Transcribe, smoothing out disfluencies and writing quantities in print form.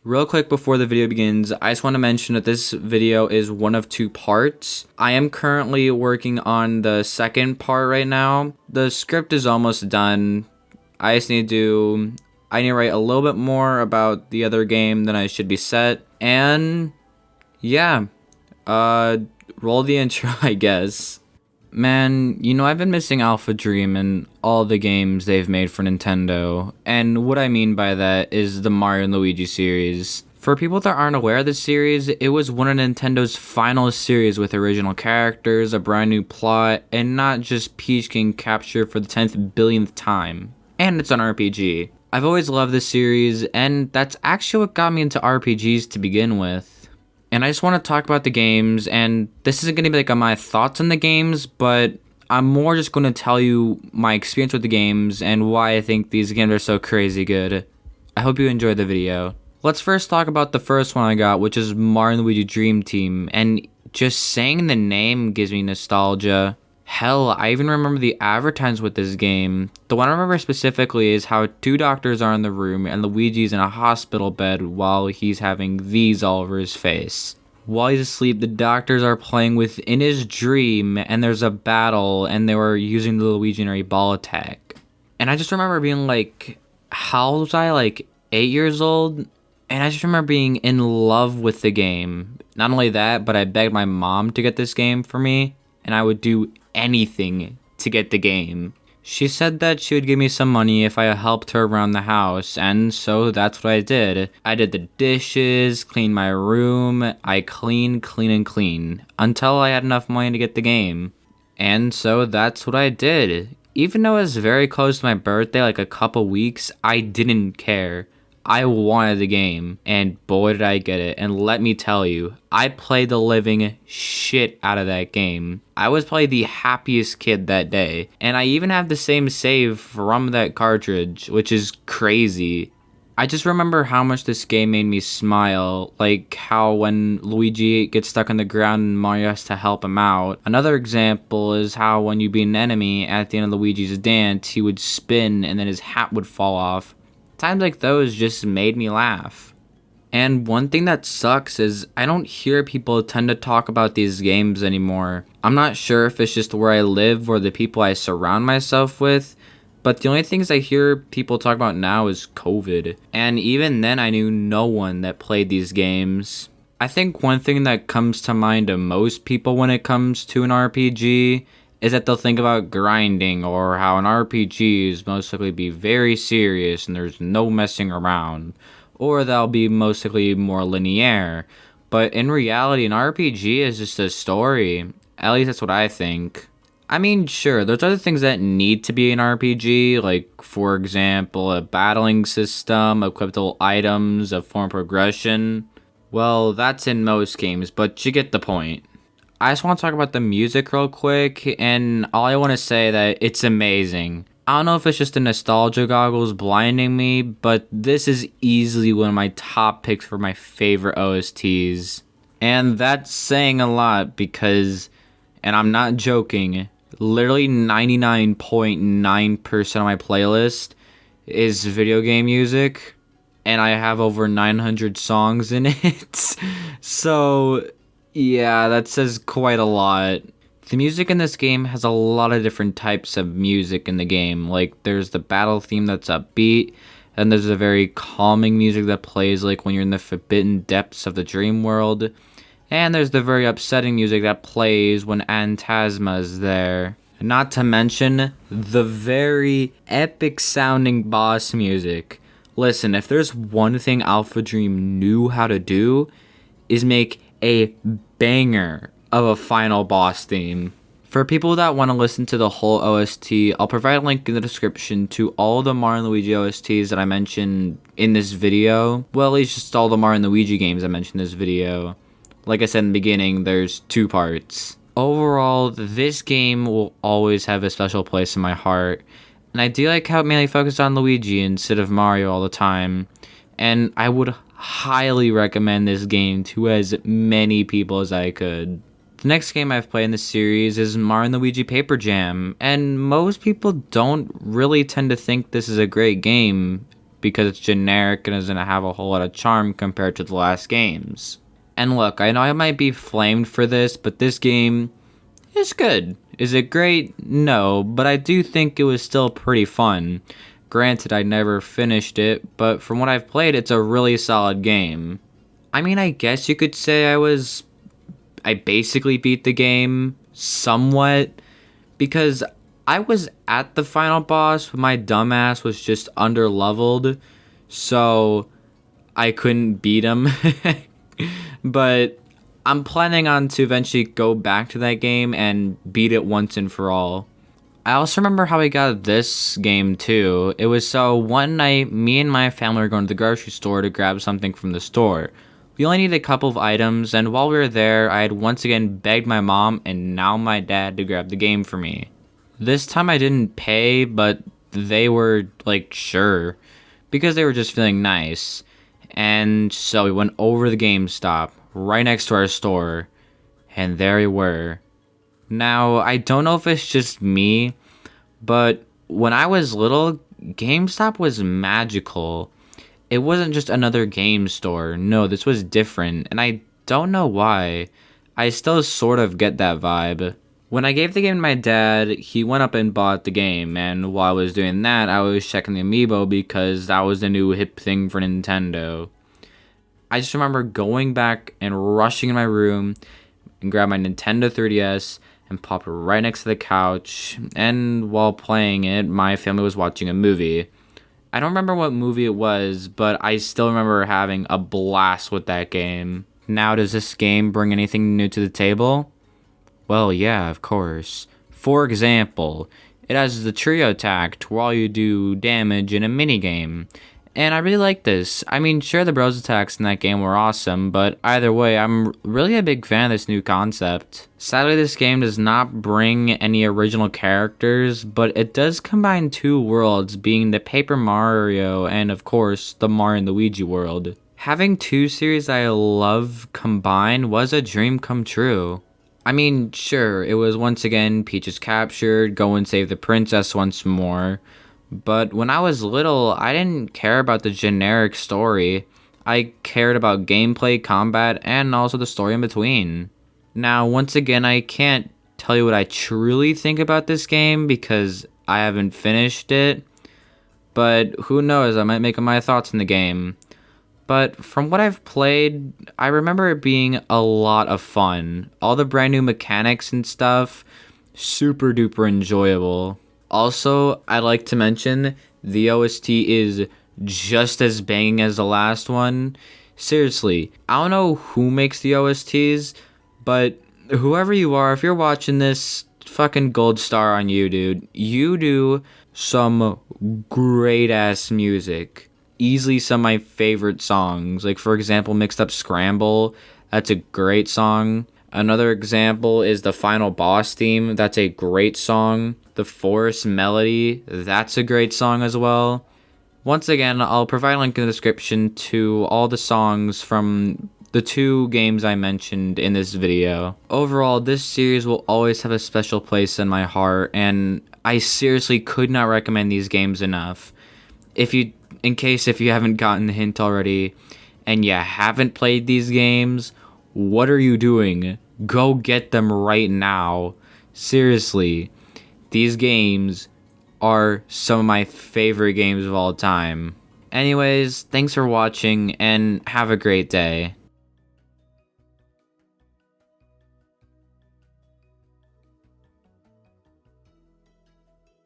Real quick before the video begins, I just want to mention that this video is one of two parts. I am currently working on the second part right now. The script is almost done. I need to write a little bit more about the other game than I should be set. And yeah, roll the intro, I guess. Man, I've been missing Alpha Dream and all the games they've made for Nintendo, and what I mean by that is the Mario and Luigi series. For people that aren't aware of this series, it was one of Nintendo's final series with original characters, a brand new plot, and not just Peach getting captured for the 10th billionth time. And it's an RPG. I've always loved this series, and that's actually what got me into RPGs to begin with. And I just want to talk about the games, and this isn't going to be like my thoughts on the games, but I'm more just going to tell you my experience with the games and why I think these games are so crazy good. I hope you enjoyed the video. Let's first talk about the first one I got, which is Mario and Luigi Dream Team, and just saying the name gives me nostalgia. Hell, I even remember the advertisements with this game. The one I remember specifically is how two doctors are in the room and Luigi's in a hospital bed while he's having these all over his face. While he's asleep, the doctors are playing within his dream and there's a battle and they were using the Luiginary ball attack. And I just remember being like, how old was I? Like 8 years old? And I just remember being in love with the game. Not only that, but I begged my mom to get this game for me and I would do anything to get the game. She said that she would give me some money if I helped her around the house, and so that's what I did. I did the dishes, cleaned my room, I clean, until I had enough money to get the game. And so that's what I did. Even though it was very close to my birthday, like a couple weeks, I didn't care. I wanted the game, and boy did I get it. And let me tell you, I played the living shit out of that game. I was probably the happiest kid that day, and I even have the same save from that cartridge, which is crazy. I just remember how much this game made me smile, like how when Luigi gets stuck on the ground and Mario has to help him out. Another example is how when you beat an enemy at the end of Luigi's dance, he would spin and then his hat would fall off. Times like those just made me laugh. And one thing that sucks is I don't hear people tend to talk about these games anymore. I'm not sure if it's just where I live or the people I surround myself with, but the only things I hear people talk about now is COVID. And even then I knew no one that played these games. I think one thing that comes to mind to most people when it comes to an RPG is that they'll think about grinding or how an RPG is most likely be very serious and there's no messing around, or they'll be most likely more linear. But in reality, an RPG is just a story. At least that's what I think. I mean, sure, there's other things that need to be an RPG, like, for example, a battling system, equipable items, a form of progression. Well, that's in most games, but you get the point. I just want to talk about the music real quick, and all I want to say that it's amazing. I don't know if it's just the nostalgia goggles blinding me, but this is easily one of my top picks for my favorite OSTs. And that's saying a lot because, and I'm not joking, literally 99.9% of my playlist is video game music, and I have over 900 songs in it. So yeah, that says quite a lot. The music in this game has a lot of different types of music in the game. Like, there's the battle theme that's upbeat, and there's a very calming music that plays like when you're in the forbidden depths of the dream world. And there's the very upsetting music that plays when Antasma is there. Not to mention the very epic sounding boss music. Listen, if there's one thing Alpha Dream knew how to do, is make a banger of a final boss theme. For people that want to listen to the whole OST, I'll provide a link in the description to all the Mario and Luigi OSTs that I mentioned in this video. Well, at least just all the Mario and Luigi games I mentioned in this video. Like I said in the beginning, there's two parts. Overall, this game will always have a special place in my heart, and I do like how it mainly focused on Luigi instead of Mario all the time, and I would highly recommend this game to as many people as I could. The next game I've played in this series is Mario and Luigi Paper Jam, and most people don't really tend to think this is a great game, because it's generic and doesn't have a whole lot of charm compared to the last games. And look, I know I might be flamed for this, but this game is good. Is it great? No, but I do think it was still pretty fun. Granted, I never finished it, but from what I've played, it's a really solid game. I mean, I guess you could say I basically beat the game somewhat, because I was at the final boss, but my dumbass was just under-leveled, so I couldn't beat him. But I'm planning on to eventually go back to that game and beat it once and for all. I also remember how I got this game too. It was so one night, me and my family were going to the grocery store to grab something from the store. We only needed a couple of items, and while we were there, I had once again begged my mom and now my dad to grab the game for me. This time I didn't pay, but they were like, sure, because they were just feeling nice. And so we went over the GameStop right next to our store, and there we were. Now, I don't know if it's just me, but when I was little, GameStop was magical. It wasn't just another game store. No, this was different, and I don't know why. I still sort of get that vibe. When I gave the game to my dad, he went up and bought the game, and while I was doing that, I was checking the amiibo because that was the new hip thing for Nintendo. I just remember going back and rushing in my room and grab my Nintendo 3DS and pop it right next to the couch, and while playing it, my family was watching a movie. I don't remember what movie it was, but I still remember having a blast with that game. Now, does this game bring anything new to the table? Well, yeah, of course. For example, it has the trio attack to while you do damage in a minigame. And I really like this. I mean, sure, the bros attacks in that game were awesome, but either way, I'm really a big fan of this new concept. Sadly, this game does not bring any original characters, but it does combine two worlds, being the Paper Mario and, of course, the Mario and Luigi world. Having two series I love combined was a dream come true. I mean, sure, it was once again Peach is captured, go and save the princess once more. But when I was little, I didn't care about the generic story. I cared about gameplay, combat, and also the story in between. Now, once again, I can't tell you what I truly think about this game because I haven't finished it. But who knows, I might make up my thoughts in the game. But from what I've played, I remember it being a lot of fun. All the brand new mechanics and stuff, super duper enjoyable. Also, I'd like to mention, the OST is just as banging as the last one. Seriously, I don't know who makes the OSTs, but whoever you are, if you're watching this, fucking gold star on you, dude. You do some great ass music. Easily some of my favorite songs. Like, for example, Mixed Up Scramble. That's a great song. Another example is the Final Boss theme. That's a great song. The Forest Melody. That's a great song as well. Once again, I'll provide a link in the description to all the songs from the two games I mentioned in this video. Overall, this series will always have a special place in my heart, and I seriously could not recommend these games enough. In case you haven't gotten the hint already, and you haven't played these games, what are you doing? Go get them right now. Seriously, these games are some of my favorite games of all time. Anyways, thanks for watching, and have a great day.